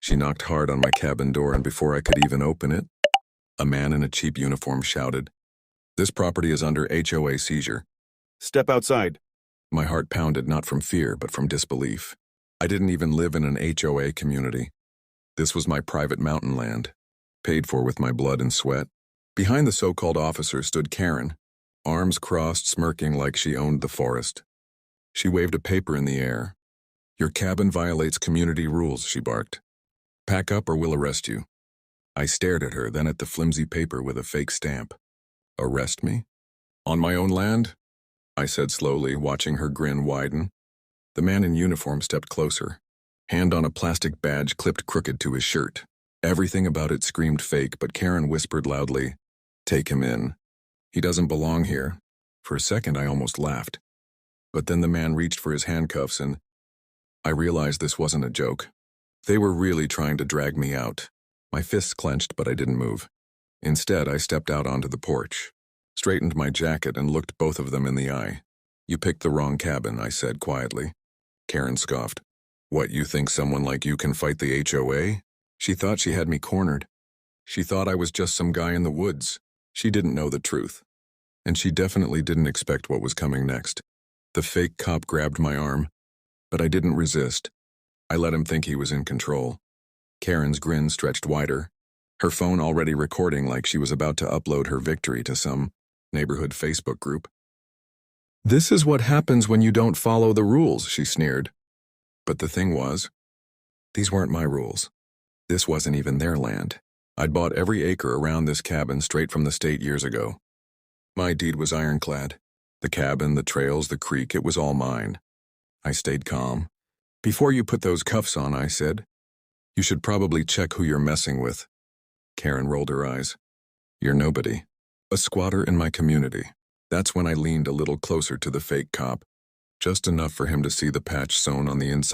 She knocked hard on my cabin door, and before I could even open it, a man in a cheap uniform shouted, "This property is under HOA seizure." Step outside. My heart pounded, not from fear, but from disbelief. I didn't even live in an HOA community. This was my private mountain land, paid for with my blood and sweat. Behind the so-called officer stood Karen, arms crossed, smirking like she owned the forest. She waved a paper in the air. "Your cabin violates community rules," she barked. "Pack up or we'll arrest you." I stared at her, then at the flimsy paper with a fake stamp. "Arrest me? On my own land?" I said slowly, watching her grin widen. The man in uniform stepped closer, hand on a plastic badge clipped crooked to his shirt. Everything about it screamed fake, but Karen whispered loudly, "Take him in. He doesn't belong here." For a second, I almost laughed. But then the man reached for his handcuffs, and I realized this wasn't a joke. They were really trying to drag me out. My fists clenched, but I didn't move. Instead, I stepped out onto the porch, straightened my jacket, and looked both of them in the eye. "You picked the wrong cabin," I said quietly. Karen scoffed. "What, you think someone like you can fight the HOA?" She thought she had me cornered. She thought I was just some guy in the woods. She didn't know the truth. And she definitely didn't expect what was coming next. The fake cop grabbed my arm, but I didn't resist. I let him think he was in control. Karen's grin stretched wider, her phone already recording like she was about to upload her victory to some neighborhood Facebook group. "This is what happens when you don't follow the rules," she sneered. But the thing was, these weren't my rules. This wasn't even their land. I'd bought every acre around this cabin straight from the state years ago. My deed was ironclad. The cabin, the trails, the creek, it was all mine. I stayed calm. "Before you put those cuffs on," I said, "you should probably check who you're messing with." Karen rolled her eyes. "You're nobody. A squatter in my community." That's when I leaned a little closer to the fake cop, just enough for him to see the patch sewn on the inside.